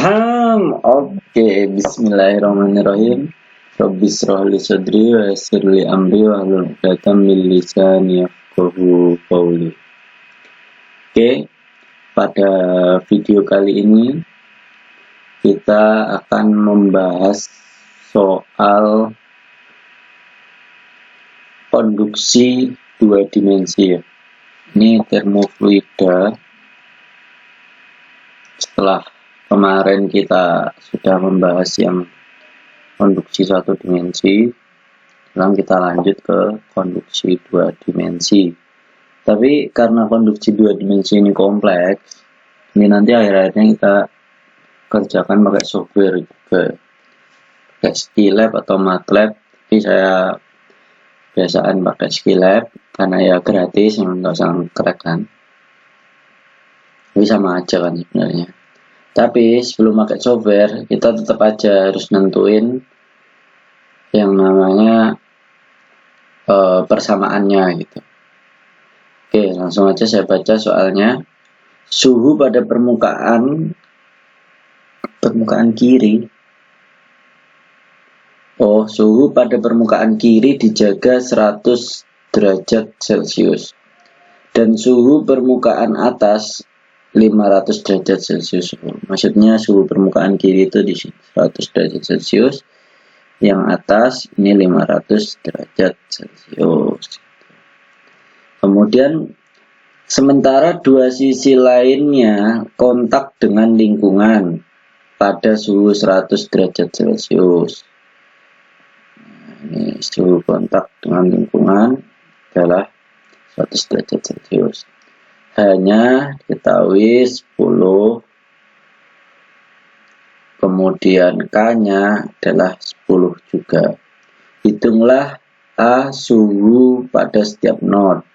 Oke, bismillahirrahmanirrahim. Rabbi shrah li sadri wa yassir li amri wahlul 'uqdatam min lisani yafqahu qawli. Oke, pada video kali ini kita akan membahas soal konduksi dua dimensi. Ini termofluida. Setelah kemarin kita sudah membahas yang konduksi satu dimensi, sekarang kita lanjut ke konduksi dua dimensi. Tapi karena konduksi dua dimensi ini kompleks, ini nanti akhir-akhirnya kita kerjakan pakai software juga, pakai Skylab atau MATLAB. Tapi saya biasaan pakai Skylab karena ya gratis, nggak usah crack kan. Tapi sama aja kan sebenarnya. Tapi sebelum pakai software, kita tetap aja harus nentuin yang namanya persamaannya gitu. Oke, langsung aja saya baca soalnya. Suhu pada permukaan kiri. Suhu pada permukaan kiri dijaga 100 derajat Celcius. Dan suhu permukaan atas 500 derajat Celcius. Maksudnya suhu permukaan kiri itu di sini 100 derajat Celcius, yang atas ini 500 derajat Celcius. Kemudian sementara dua sisi lainnya kontak dengan lingkungan pada suhu 100 derajat Celcius. Ini suhu kontak dengan lingkungan adalah 100 derajat Celcius. Hanya diketahui 10, kemudian K-nya adalah 10 juga. Hitunglah A suhu pada setiap node.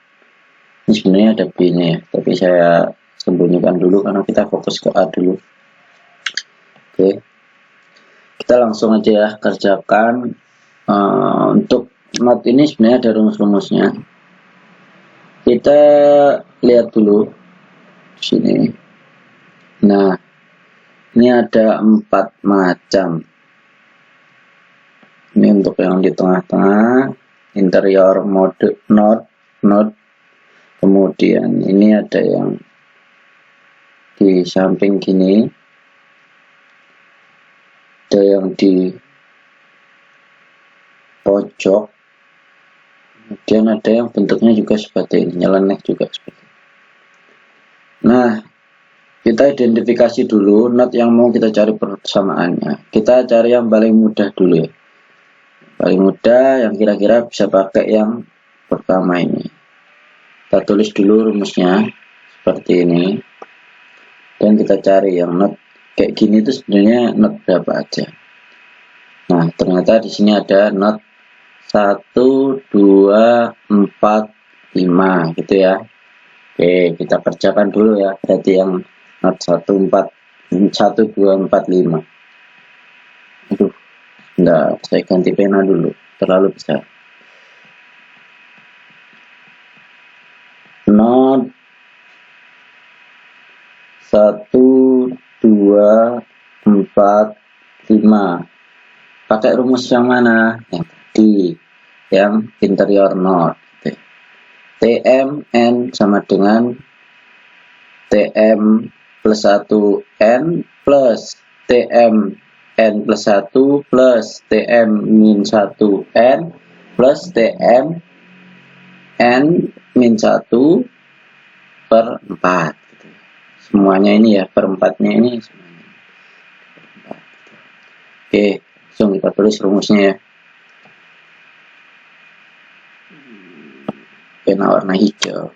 Ini sebenarnya ada B-nya ya, tapi saya sembunyikan dulu karena kita fokus ke A dulu. Oke, kita langsung aja ya kerjakan. Untuk node ini sebenarnya ada rumus-rumusnya. Kita lihat dulu sini. Nah, ini ada 4 macam. Ini untuk yang di tengah-tengah, interior mode node. Kemudian ini ada yang di samping gini, ada yang di pojok. Kemudian ada yang bentuknya juga seperti ini, nyeleneh juga seperti ini. Nah, kita identifikasi dulu node yang mau kita cari persamaannya. Kita cari yang paling mudah dulu ya. Paling mudah yang kira-kira bisa pakai yang pertama ini. Kita tulis dulu rumusnya seperti ini. Dan kita cari yang node kayak gini itu sebenarnya node berapa aja. Nah, ternyata di sini ada node 1, 2, 4, 5 gitu ya. Oke, kita kerjakan dulu ya. Berarti yang node 1, 2, 4, 5. Aduh, enggak, saya ganti pena dulu, terlalu besar. Node 1, 2, 4, 5. Pakai rumus yang mana? Yang tadi, yang interior node. TM sama dengan TM plus 1N plus TM N plus 1 plus TM min 1N plus TM N min 1 per 4. Semuanya ini ya, per 4-nya ini semuanya. Oke, langsung kita tulis rumusnya ya. Pena warna hijau.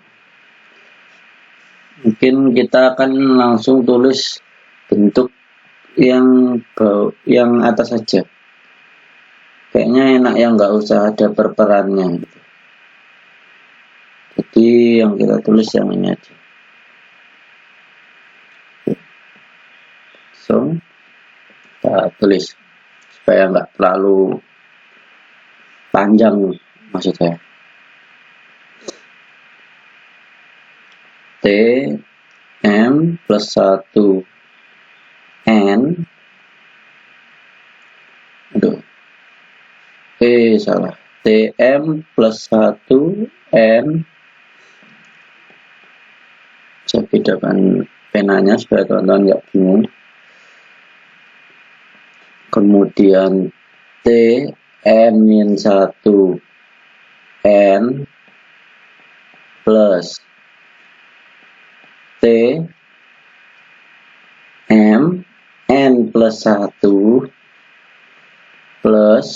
Mungkin kita akan langsung tulis bentuk yang atas saja. Kayaknya enak yang nggak usah ada perperannya. Jadi yang kita tulis yang ini aja. Langsung kita tulis supaya nggak terlalu panjang maksud saya. T M plus 1 N salah, Tm plus 1 N. Saya bedakan penanya supaya teman-teman nggak bingung. Kemudian Tm-1 N plus T M N plus 1 plus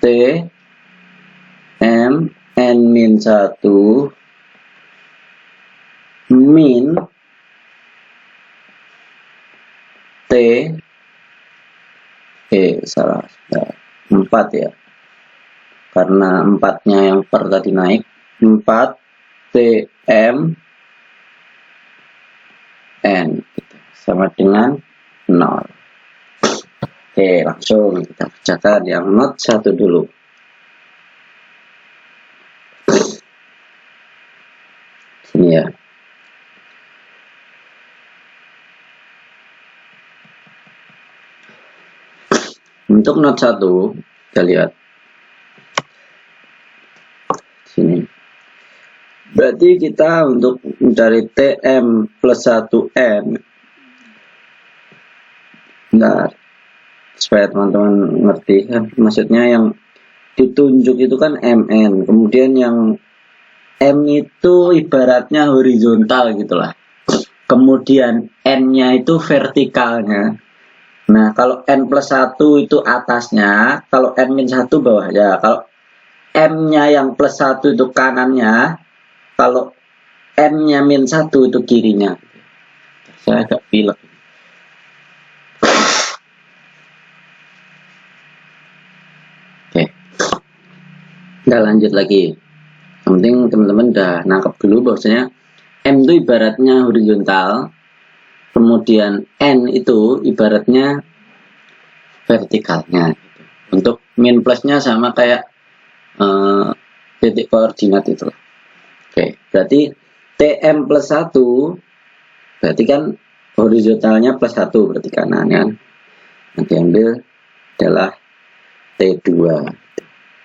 T M N min 1 min T salah ya, 4 ya, karena 4-nya yang per tadi naik, 4 Tm N sama dengan 0. Oke, langsung kita kerjakan yang not 1 dulu. Sini ya. Untuk not 1 kita lihat sini. Berarti kita untuk mencari Tm plus 1 N, bentar, supaya teman-teman ngerti kan, maksudnya yang ditunjuk itu kan Mn, kemudian yang M itu ibaratnya horizontal gitulah, kemudian N-nya itu vertikalnya. Nah, kalau N plus 1 itu atasnya, kalau N min 1 bawahnya. Kalau M-nya yang plus 1 itu kanannya, kalau N-nya min 1 itu kirinya. Saya agak pilek. Oke, kita lanjut lagi. Yang penting teman-teman udah nangkep dulu bahwasanya M itu ibaratnya horizontal, kemudian N itu ibaratnya vertikalnya. Untuk min plusnya sama kayak titik koordinat itu. Oke, berarti Tm plus 1 berarti kan horizontalnya plus 1 berarti kanan kan. Yang diambil adalah T2.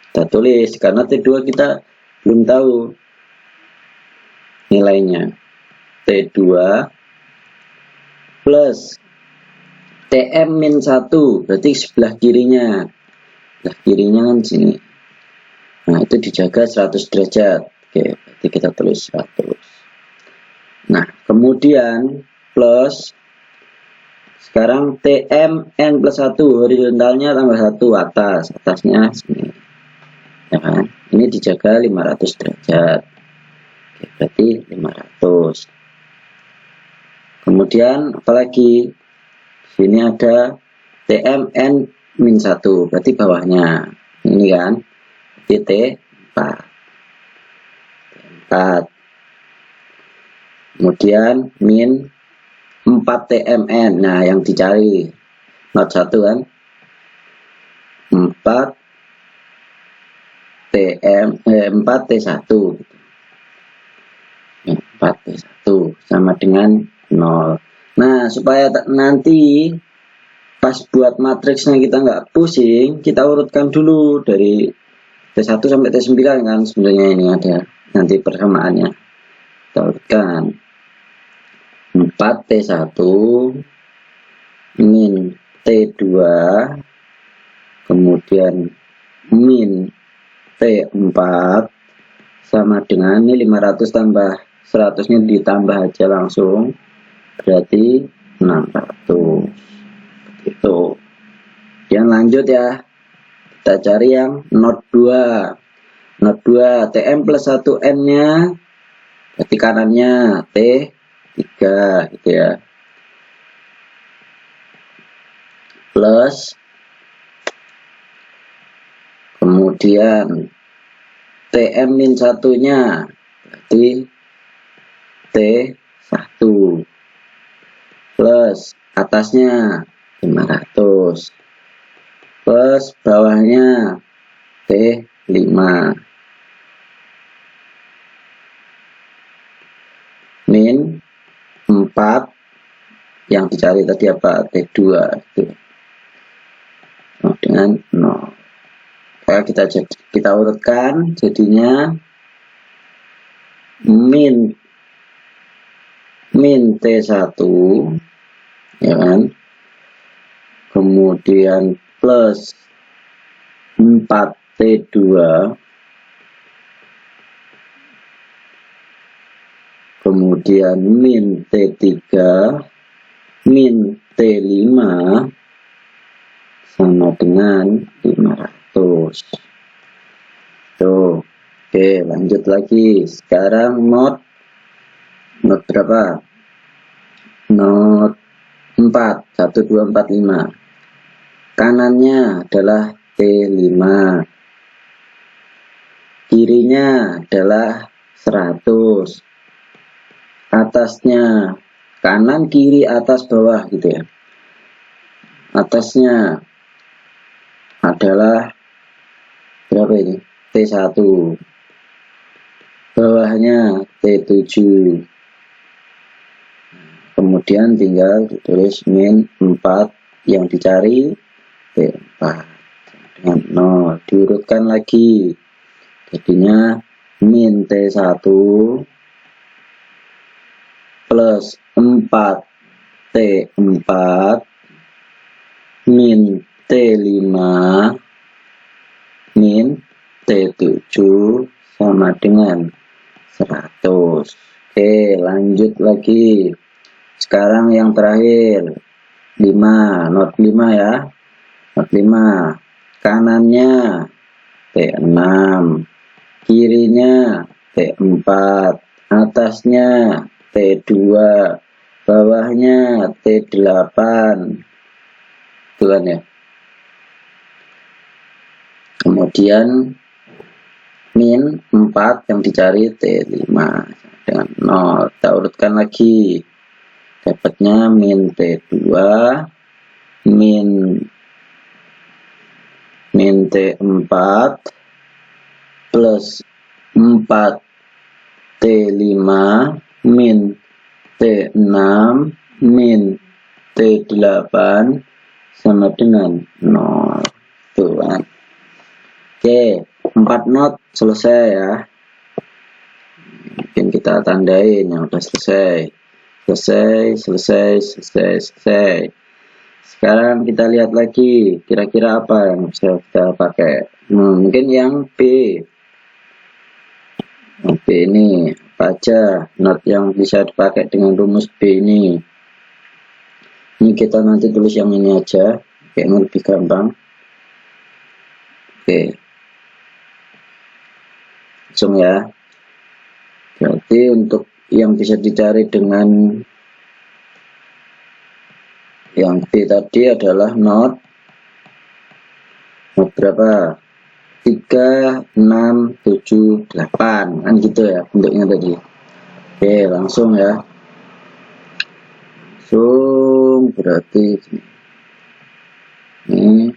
Kita tulis karena T2 kita belum tahu nilainya. T2 plus Tm min 1 berarti sebelah kirinya. Sebelah kirinya kan sini. Nah, itu dijaga 100 derajat. Oke, berarti kita tulis 100. Nah, kemudian plus sekarang Tm N plus 1 horizontalnya tambah 1 atasnya sini. Ya kan? Ini dijaga 500 derajat. Oke, berarti 500. Kemudian apalagi? Sini ada Tm N min 1 berarti bawahnya. Ini kan? Berarti T4. Kemudian min 4 TMN. Nah, yang dicari not 1 kan 4 T1 4T1 sama dengan 0. Nah, supaya nanti pas buat matriksnya kita nggak pusing, kita urutkan dulu dari T1 sampai T9 kan, sebenarnya ini ada nanti persamaannya. Kita urutkan 4T1 min T2 kemudian min T4 sama dengan ini 500 tambah 100 nya ditambah aja langsung berarti 600 itu. Yang lanjut ya, kita cari yang not 2. Not 2 Tm plus 1 N nya berarti kanannya T3 gitu ya, plus kemudian Tm min 1 nya berarti T1 plus atasnya 500 plus bawahnya T5 min 4 yang dicari tadi apa? T2 itu. Nah, dengan 0. Ya, kita urutkan jadinya min T1 ya kan, kemudian plus 4T2 kemudian min T3 min T5 sama dengan 500. Tuh, oke, lanjut lagi. Sekarang not berapa? Not 4, 1, 2, 4, 5. Kanannya adalah T5. Kirinya adalah 100. Atasnya, kanan, kiri, atas, bawah gitu ya. Atasnya adalah berapa ini? T1. Bawahnya T7. Kemudian tinggal ditulis min 4 yang dicari T4 dengan 0. Diurutkan lagi. Jadinya min T1 plus 4 T4 min T5 min T7 sama dengan 100. Oke, lanjut lagi. Sekarang yang terakhir 5, not 5 ya. Not 5. Kanannya T6, kirinya T4, atasnya T2, bawahnya T8. Itu kan ya. Kemudian min 4 yang dicari T5 dengan 0. Kita urutkan lagi. Dapatnya min T2 min T4 plus 4 T5 min T6 min T8 sama dengan 0. Tuh kan. Oke, 4 not selesai ya. Mungkin kita tandain yang udah selesai. Selesai. Sekarang kita lihat lagi kira-kira apa yang bisa kita pakai. Mungkin yang B. B ini apa aja not yang bisa dipakai dengan rumus B ini. Ini kita nanti tulis yang ini aja, kayaknya lebih gampang. Oke, langsung ya. Berarti untuk yang bisa dicari dengan yang B tadi adalah not berapa? 3, 6, 7, 8 kan gitu ya bentuknya tadi. Oke, langsung ya. Langsung berarti ini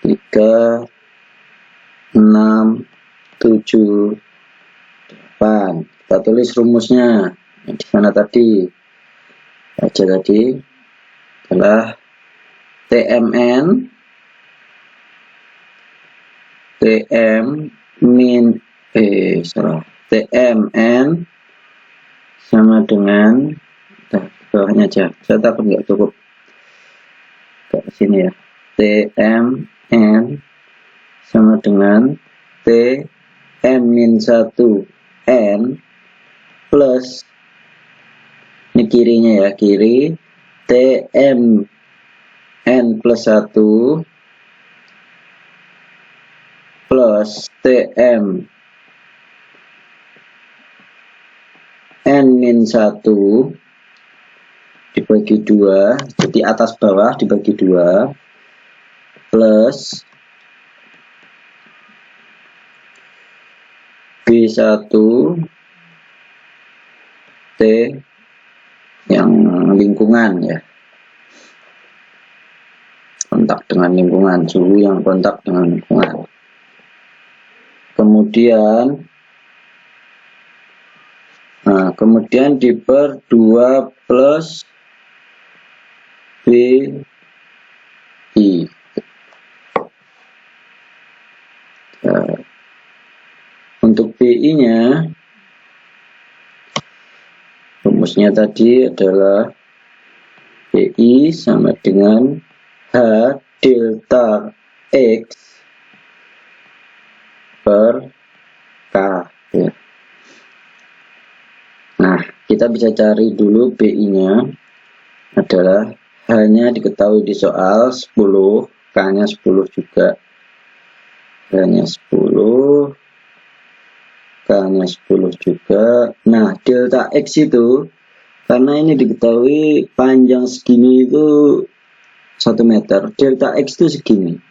3, 6, 7, 8. Kita tulis rumusnya di sana tadi aja tadi adalah TMN TMN sama dengan bawahnya aja, saya takut nggak cukup ke sini ya. TMN sama dengan TM-1N plus ini kirinya ya, kiri TMN plus 1 plus TM N-1 dibagi 2, jadi atas bawah dibagi 2 plus B1 T yang lingkungan ya, kontak dengan lingkungan, suhu yang kontak dengan lingkungan. Kemudian Nah, kemudian diper 2 plus BI. Nah, untuk BI-nya, rumusnya tadi adalah BI sama dengan H delta X per K. Ya. Nah, kita bisa cari dulu BI-nya adalah H-nya diketahui di soal 10, K-nya 10 juga. H-nya 10, K-nya 10 juga. Nah, delta X itu, karena ini diketahui panjang segini itu 1 meter, delta X itu segini.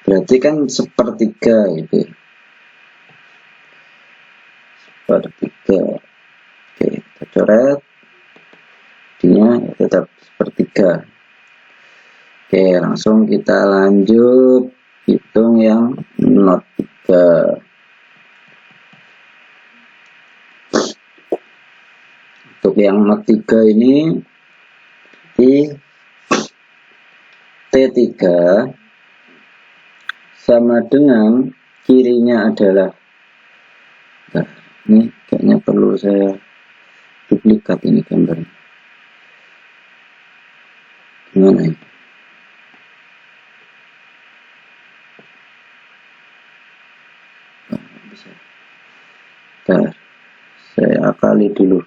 Berarti kan sepertiga gitu. Sepertiga. Oke, kita coret. Dia tetap sepertiga. Oke, langsung kita lanjut hitung yang not 3. Untuk yang not 3 ini di T3 sama dengan kirinya adalah, nah, ini kayaknya perlu saya duplikat ini gambarnya. Gimana ini? Bisa. Bentar, saya akali dulu.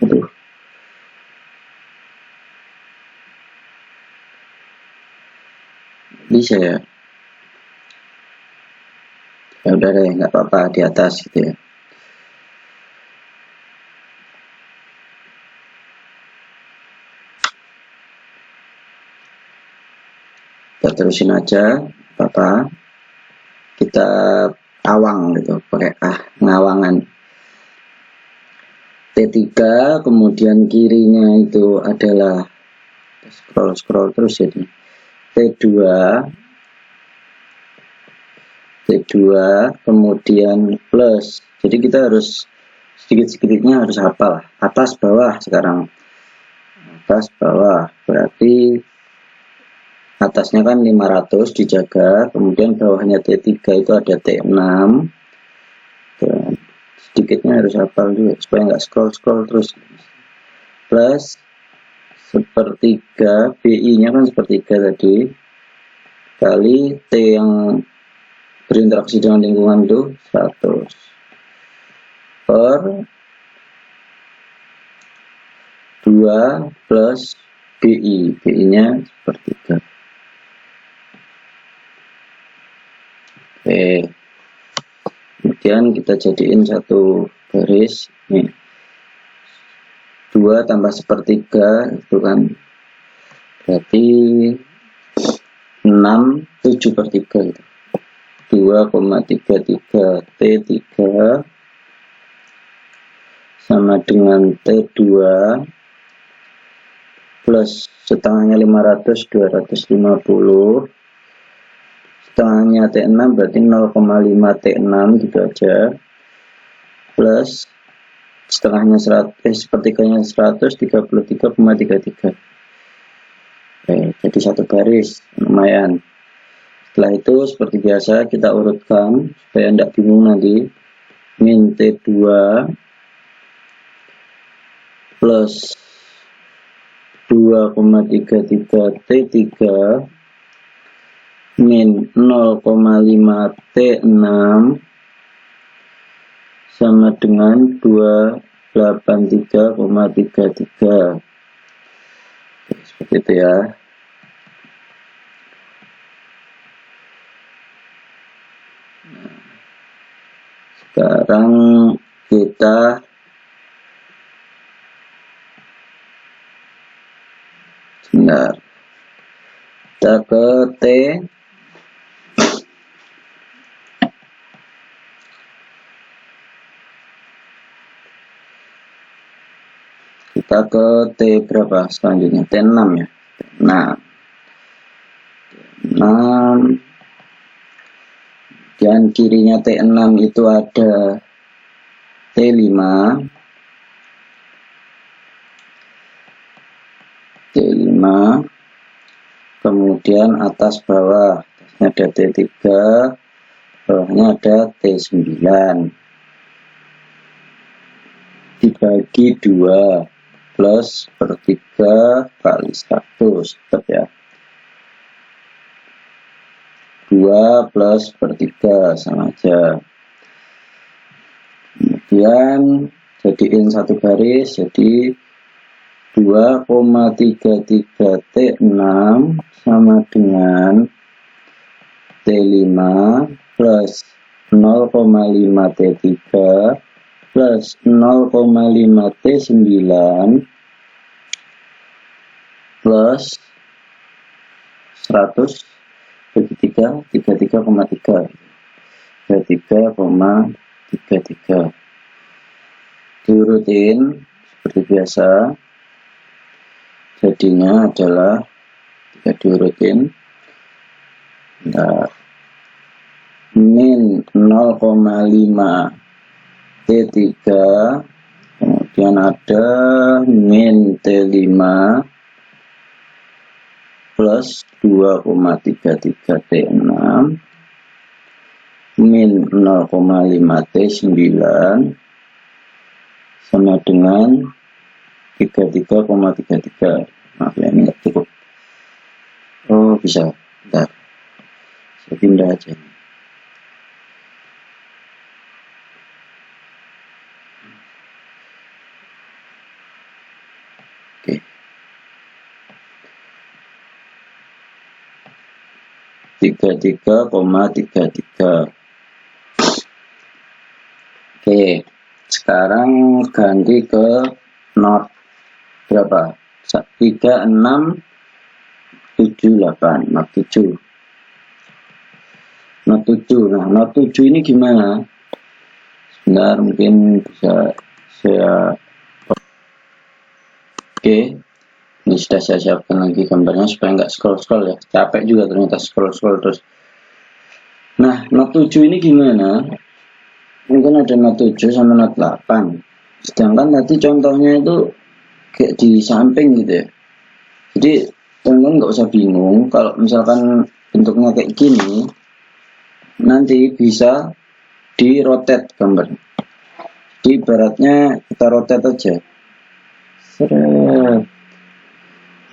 Aduh. Bisa ya? Ya udah deh, nggak apa-apa di atas gitu ya. Kita terusin aja, apa-apa. Kita awang gitu, pakai ngawangan. T3, kemudian kirinya itu adalah scroll terus jadi T2, kemudian plus. Jadi kita harus sedikit-sedikitnya harus hafal, atas bawah sekarang. Atas bawah berarti atasnya kan 500 dijaga, kemudian bawahnya T3 itu ada T6. Dan sedikitnya harus hafal juga supaya nggak scroll terus. Plus sepertiga, BI-nya kan sepertiga tadi, kali T yang berinteraksi dengan lingkungan itu 100 per 2 plus BI. BI-nya sepertiga. Oke. Kemudian kita jadiin satu garis. Nih. 2 tambah sepertiga itu kan berarti 6, 7 per 3 gitu. 2,33 T3 sama dengan T2 plus setengahnya 500, 250, setengahnya T6 berarti 0,5 T6 gitu aja, plus setengahnya 100, sepertiganya 133,33. Oke, jadi satu garis, lumayan. Setelah itu seperti biasa kita urutkan supaya tidak bingung nanti. Min T2 plus 2,33 T3 min 0,5 T6 sama dengan 283,33. Seperti itu ya. Sekarang kita sebentar, kita ke T, kita ke T berapa selanjutnya? T6 ya. Nah, 6. Dan kirinya T6 itu ada T5. T5. Kemudian atas bawah, atasnya ada T3, bawahnya ada T9. Dibagi 2 plus per 3 kali 1, tetap ya. 2 plus per 3 sama aja. Kemudian jadiin satu garis, jadi 2,33 T6 sama dengan T5 plus 0,5 T3 plus 0,5 T9 plus 100 bagi 3, 33,3. 33,33. Diurutin seperti biasa. Jadinya adalah jika diurutin min 0,5 T3, kemudian ada min T5 plus 2,33 T6 min 0,5 T9 sama dengan 33,33. Maaf ya, ini nggak cukup. Oh bisa, bentar, saya pindah aja. Oke, 33,33. Oke, sekarang ganti ke not berapa? 3, 6, 7, 8. Not 7. Not 7. Nah, not 7 ini gimana? Sebentar, mungkin bisa saya. Oke, ini sudah saya siapkan lagi gambarnya supaya nggak scroll-scroll ya. Capek juga ternyata scroll-scroll terus. Nah, not 7 ini gimana? Mungkin ada not 7 sama not 8. Sedangkan tadi contohnya itu kayak di samping gitu ya. Jadi teman-teman nggak usah bingung kalau misalkan bentuknya kayak gini, nanti bisa di rotate gambar. Jadi ibaratnya kita rotate aja. Seret.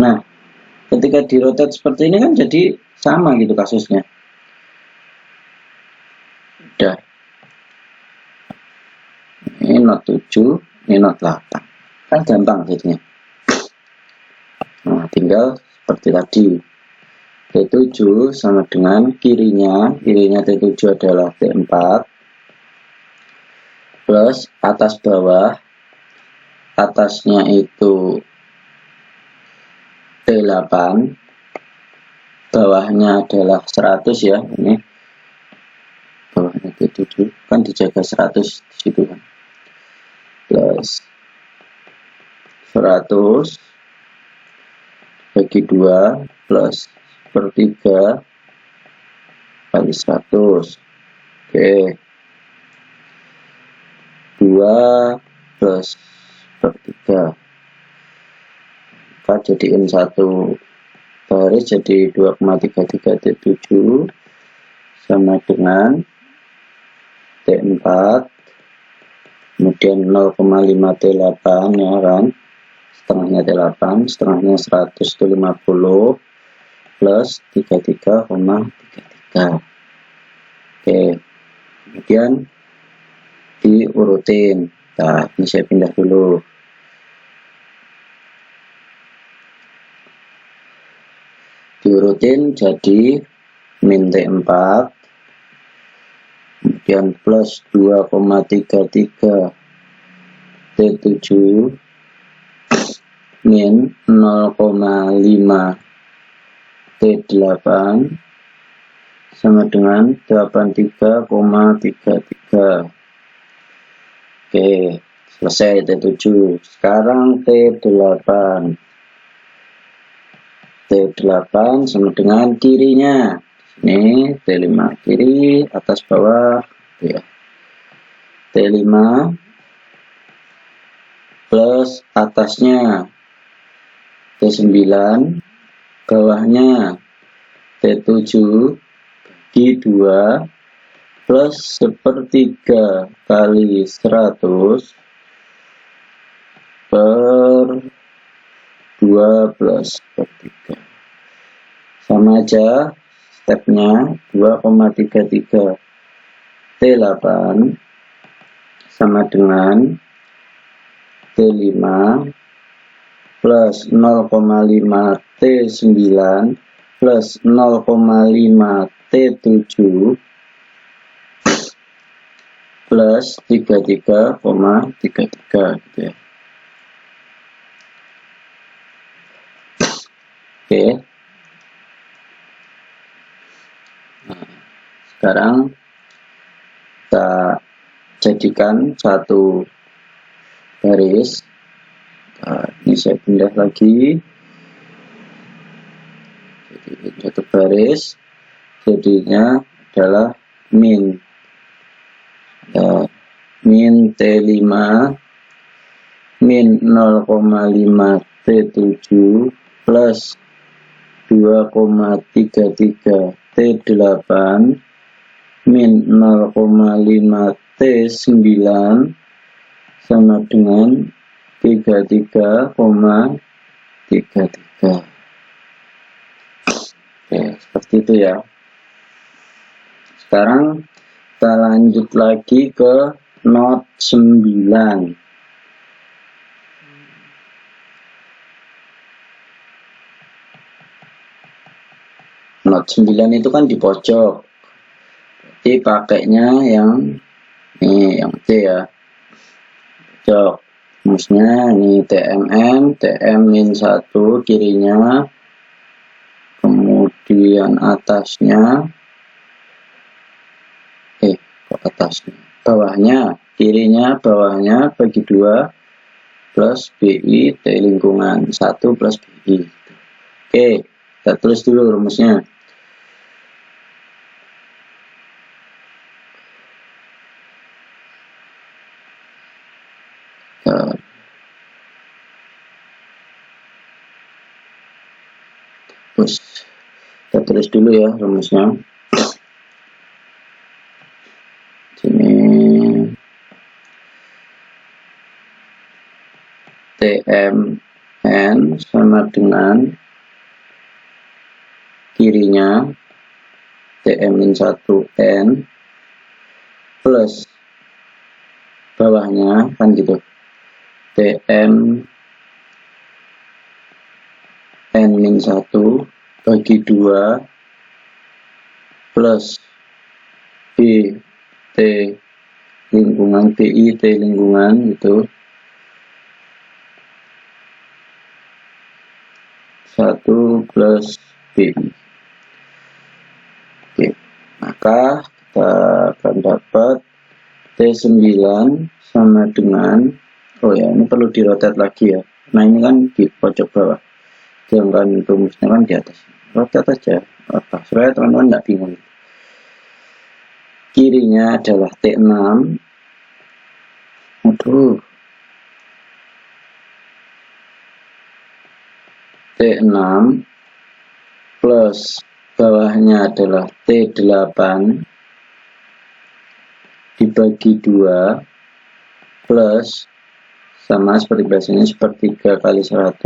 Nah, ketika di rotate seperti ini kan jadi sama gitu kasusnya. Udah. Ini not 7, ini not 8. Kan gampang jadinya. Nah, tinggal seperti tadi. T7 sama dengan kirinya T7 adalah T4 plus atas bawah, atasnya itu T8, bawahnya adalah 100 ya, ini bawahnya T7 kan dijaga 100 di situ kan, plus 100 bagi 2 plus per 3 kali 100. Oke, 2 plus per 3 kita jadiin satu garis, jadi 2,33 T7 sama dengan T4 kemudian 0,5 T8 ya kan, setengahnya T8, setengahnya 150 plus 33,33. Oke, kemudian diurutin. Nah, ini saya pindah dulu. Diurutin jadi min T4 kemudian plus 2,33 T7 min 0,5 T8 sama dengan 83,33. Oke, selesai T7. Sekarang T8. T8 sama dengan kirinya. Ini T5 kiri, atas bawah ya. T5 plus atasnya T9, bawahnya T7 bagi 2 plus sepertiga kali 100 per 2 plus sepertiga. Sama aja stepnya 2,33 T8 sama dengan T5 plus 0,5 T9 plus 0,5 T7 plus 33,33 gitu ya. Oke. Nah, sekarang kita jadikan satu garis. Nah, ini saya pindah lagi. Jadi satu garis, jadinya adalah min. Ya, min T5 min 0,5 T7 plus 2,33 T8 min 0,5 T9 sama dengan 33,33. Oke, seperti itu ya. Sekarang kita lanjut lagi ke not 9. Not 9 itu kan di pojok. Jadi pakainya yang ini, yang C ya. Pojok. Rumusnya ini TM-1 kirinya, kemudian atasnya atasnya, bawahnya, kirinya, bawahnya bagi 2 plus BI T lingkungan 1 plus BI. Oke, kita tulis dulu rumusnya. Terus kita tulis dulu ya rumusnya. Sini TMN sama dengan kirinya TM-1N plus bawahnya kan gitu TM N-1 bagi 2 plus B T lingkungan BI T lingkungan itu 1 plus BI. Oke, maka kita akan dapat T9 sama dengan, oh ya ini perlu dirotate lagi ya. Nah ini kan di pojok bawah, jangan rumusnya kan di atas, rotate aja apa supaya teman-teman nggak bingung. Kirinya adalah T6, aduh, T6 plus bawahnya adalah T8 dibagi 2 plus sama seperti biasanya sepertiga kali 100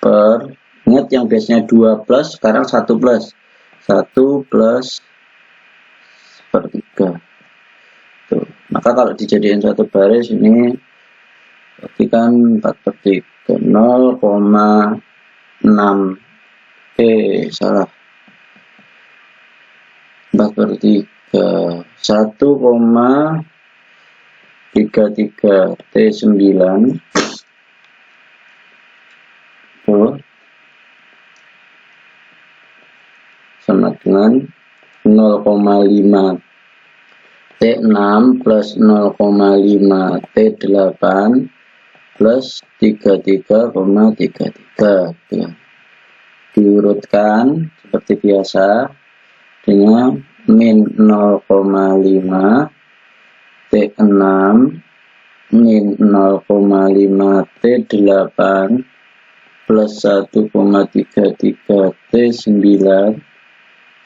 per, ingat yang biasanya 2 plus sekarang 1 plus sepertiga. Tuh. Maka kalau dijadikan satu baris ini berarti kan 4/3 0,6 salah 4/3 1,33 T9 sama dengan 0,5 T6 plus 0,5 T8 plus 33,33 gitu. Diurutkan seperti biasa dengan min 0,5 T6 min 0,5 T8 plus 1,33 T9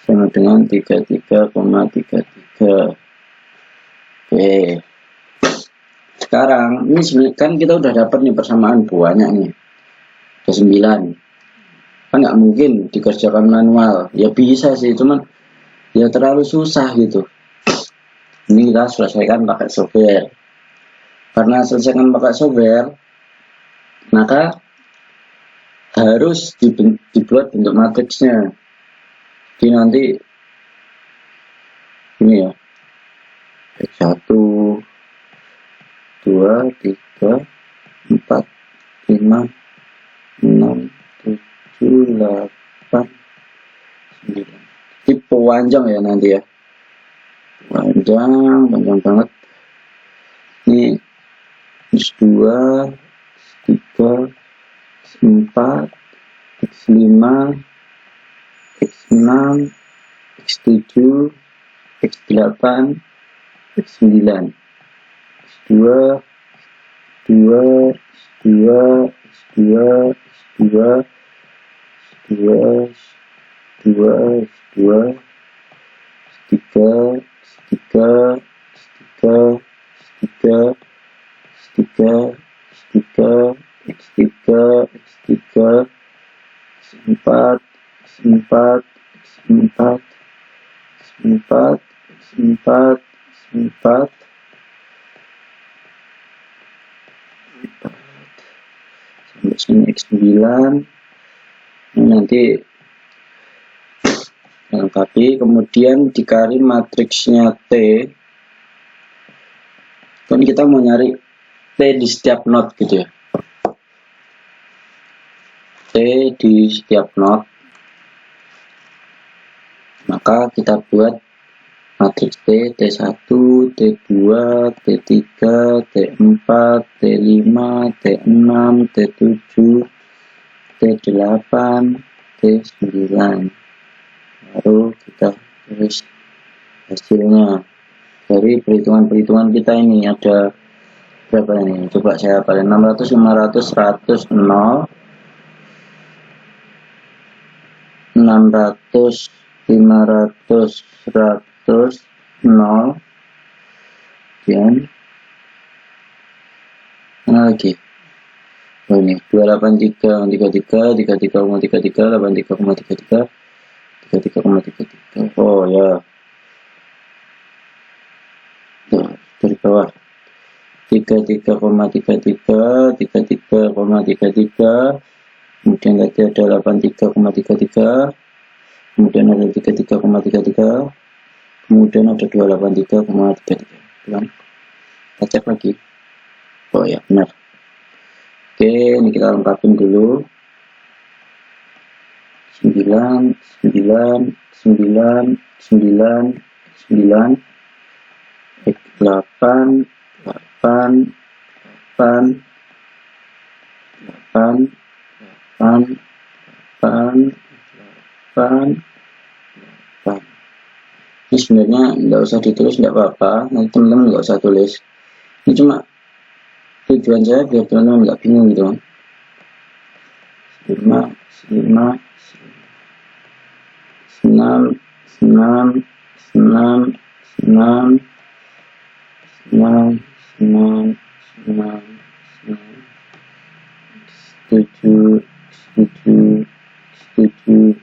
sama dengan 33,33. Oke, sekarang ini sebenarnya kan kita udah dapat nih persamaan buahnya nih, ada 9. Kan nggak mungkin dikerjakan manual, ya bisa sih, cuman ya terlalu susah gitu. Ini kita selesaikan pakai software. Karena selesaikan pakai software, maka harus dibuat bentuk matriksnya. Jadi nanti ini ya, 1, 2, 3, 4, 5, 6, 7, 8, 9. Ini panjang ya nanti ya, panjang banget. Ini X2, X3, X4, X5, X6, X7, X8, X9, X2, X2, X2, X2, X2, X2, X2, X2, X3, X3, X3, X3, X3, X3, X3, X3, X4, X4, X4, X4, X4, X4, sampai sini X9. Nanti lengkapi, kemudian dikali matriksnya T. Kan kita mau nyari T di setiap not gitu ya, T di setiap not, maka kita buat matriks T, T1, T2, T3, T4, T5, T6, T7, T8, T9. Baru kita tulis hasilnya. Dari perhitungan-perhitungan kita ini ada berapa ini? Coba saya hafalin. 600, 500, 100, 0, 600, 500, 100, 0. Kemudian mana lagi? Oh ini 283, 33, 33,33, 83,33, 33,33. Oh ya, dari bawah 33,33, 33,33, kemudian tadi ada 83,33, kemudian ada 33,33, kemudian ada 283,33. Kita cek lagi. Oh ya, benar. Oke, ini kita lengkapin dulu. 9, 9, 9, 9, 9, 8, 8, 8, 8, 8, 8, 8. Ini sebenarnya nggak usah ditulis, nggak apa-apa, nanti teman-teman nggak usah tulis. Ini cuma tujuan saya biar teman-teman nggak bingung gitu. 5, 5, 6, 6, 6, 6, 9, 9, 9, 7, 7, 7,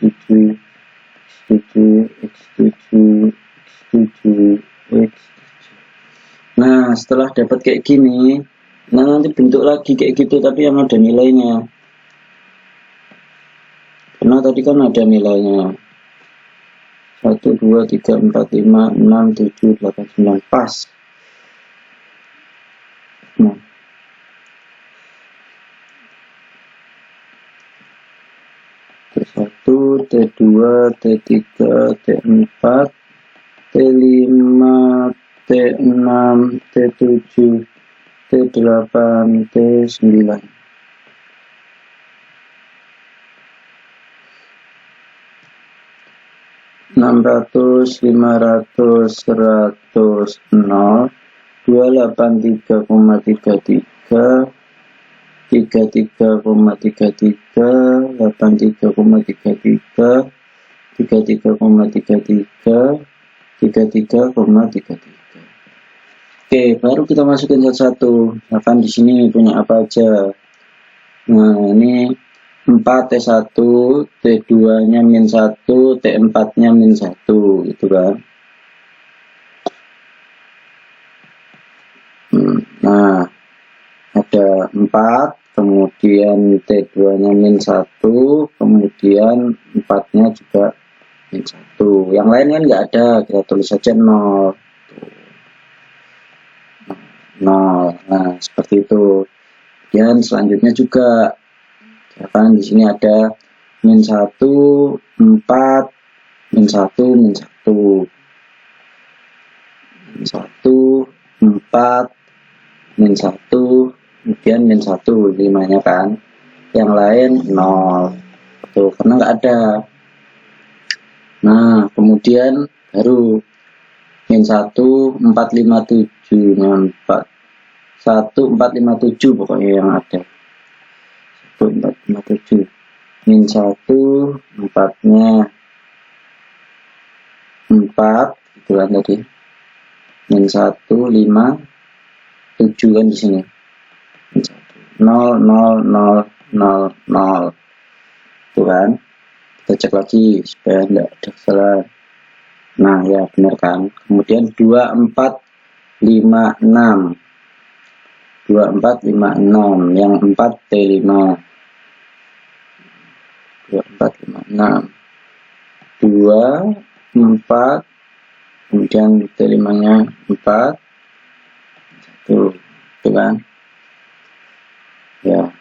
7, 7, X7, X7, X7. Nah, setelah dapat kayak gini, nah nanti bentuk lagi kayak gitu, tapi yang ada nilainya. Karena tadi kan ada nilainya. 1, 2, 3, 4, 5, 6, 7, 8, 9. Pas. Nah. T1, T2, T3, T4, T5, T6, T7, T8 T9. Enam ratus, 500, 100, 0, 283,33, 33,33, 83,33, 33,33, 33,33. Oke, baru kita masukin satu-satu. Misalkan di sini punya apa aja. Nah, ini 4 T1, T2-nya -1, T4-nya -1, gitu kan. Nah, ada 4, kemudian T2-nya -1, kemudian 4-nya juga -1. Yang lain kan nggak ada, kita tulis saja 0. 0. Nah, seperti itu. Dan selanjutnya juga kan di sini ada -1, 4, -1, -1, -1, 4, -1, kemudian -1, 5-nya kan. Yang lain 0. Tuh, karena nggak ada. Nah, kemudian baru -1, 457, nah 1457 pokoknya yang ada. 1457. -1, 4-nya 4, gitu kan tadi. -1, 5, 7 kan di sini. 0, 0, 0, 0, 0. Tuh kan. Kita cek lagi supaya tidak ada kesalahan. Nah, ya benar kan. Kemudian 2456. 2456, yang 4 T5. 2456. 2, 4, kemudian T5-nya 4. Tuh kan. Ya.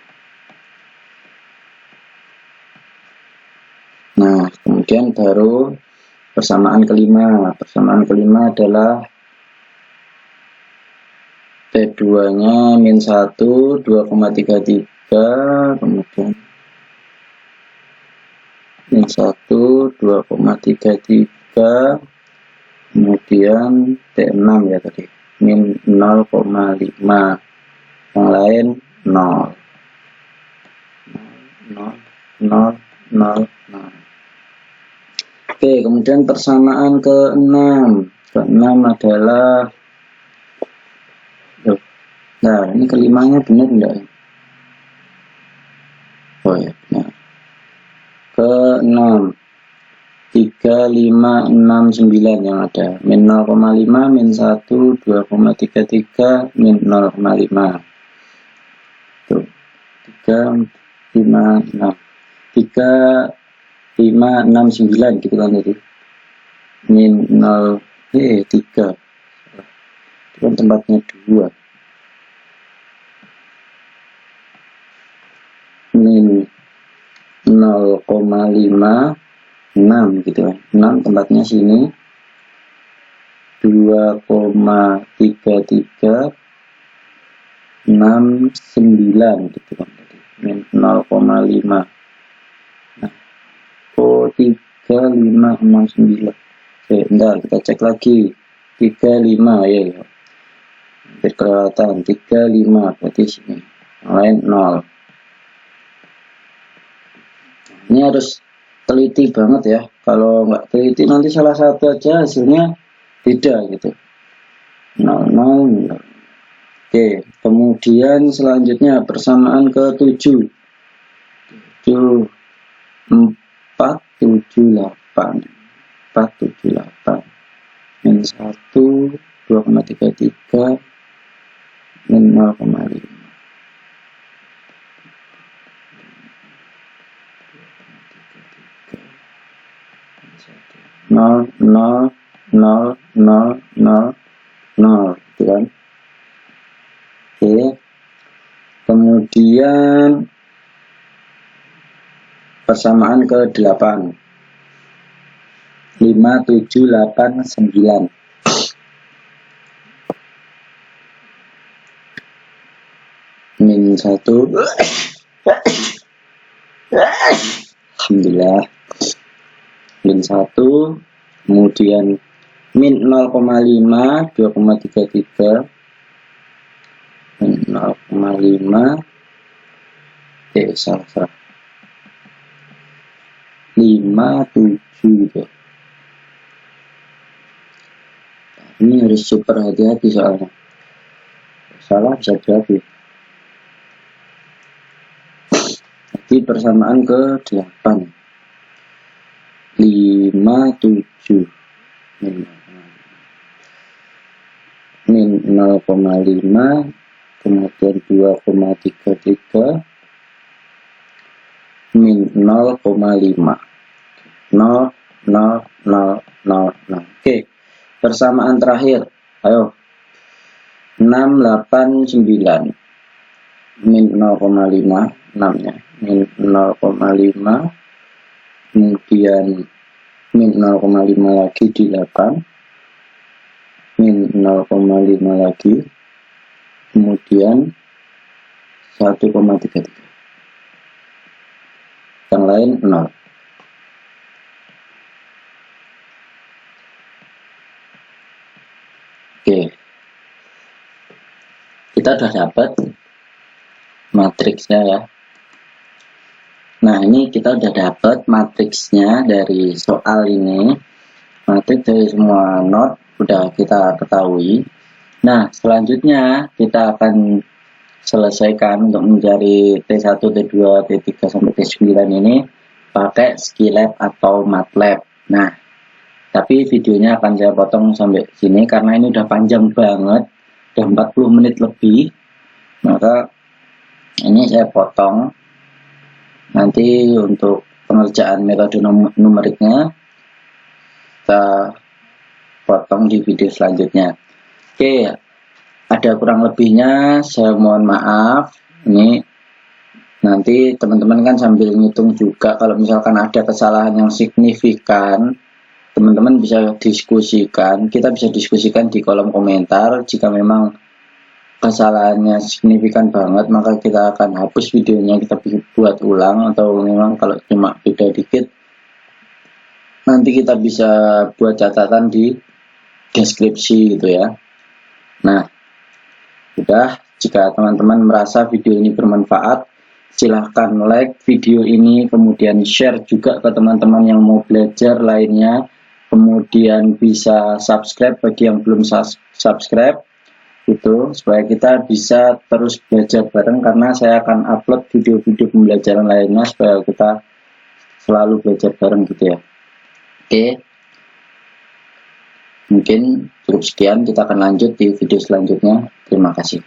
Nah, kemudian baru persamaan kelima. Persamaan kelima adalah T2-nya -1, 2,33, kemudian -1, 2,33, kemudian T6 ya tadi, -0,5, yang lain 0. 0, 0, 0, 0. Oke, kemudian persamaan ke-6. Ke-6 adalah, nah ini kelimanya benar enggak? Oh ya, benar. Ke-6, 3569 yang ada, -0,5, -1, 2,33, -0,5. Tuh, 356, 3569 gitu kan tadi. -0, 3. Itu kan tempatnya 2. -0,56 gitu kan. 6 tempatnya sini. 2,33, 69 gitu kan tadi. -0,5. Nah, 3569. Oke, bentar kita cek lagi. 35 ya. Hampir kelihatan 35 berarti sini. Yang lain 0. Ini harus teliti banget ya. Kalau nggak teliti nanti salah satu aja hasilnya beda gitu. 0, 0, 0. Oke, kemudian selanjutnya persamaan ke-7. 7, 478. 478. -1, 2,33, -0,5. 0, 0, 0, 0, 0, 0, gitu kan. Oke. Kemudian persamaan ke-8. 5, 7, 8, 9. min 1. Alhamdulillah. Min 1, kemudian min 0,5 2,33, min 0,5 salah 57 gitu. Ini harus super hati-hati soalnya salah bisa jadi. Jadi persamaan ke 8, 57 min 0,5 kemudian 2,33 min 0,5 0 0 0 0 0. Oke, persamaan terakhir, ayo 689 min 0,5 6 nya min 0,5 kemudian min 0,5 lagi di 8 min 0,5 lagi kemudian 1,33 yang lain 0. Oke, kita udah dapat matriksnya ya. Nah, ini kita udah dapat matriksnya dari soal ini. Matriks dari semua not udah kita ketahui. Nah, selanjutnya kita akan selesaikan untuk mencari T1, T2, T3 sampai T9 ini pakai Skillab atau MATLAB. Nah, tapi videonya akan saya potong sampai sini karena ini udah panjang banget, udah 40 menit lebih. Maka ini saya potong. Nanti untuk pengerjaan metode numeriknya kita potong di video selanjutnya. Oke, ada kurang lebihnya saya mohon maaf. Ini nanti teman-teman kan sambil ngitung juga, kalau misalkan ada kesalahan yang signifikan teman-teman bisa diskusikan, kita bisa diskusikan di kolom komentar. Jika memang kesalahannya signifikan banget maka kita akan hapus videonya, kita buat ulang, atau memang kalau cuma beda dikit nanti kita bisa buat catatan di deskripsi gitu ya. Nah, udah, jika teman-teman merasa video ini bermanfaat silahkan like video ini, kemudian share juga ke teman-teman yang mau belajar lainnya, kemudian bisa subscribe bagi yang belum subscribe itu, supaya kita bisa terus belajar bareng, karena saya akan upload video-video pembelajaran lainnya supaya kita selalu belajar bareng gitu ya. Oke, mungkin cukup sekian, kita akan lanjut di video selanjutnya. Terima kasih.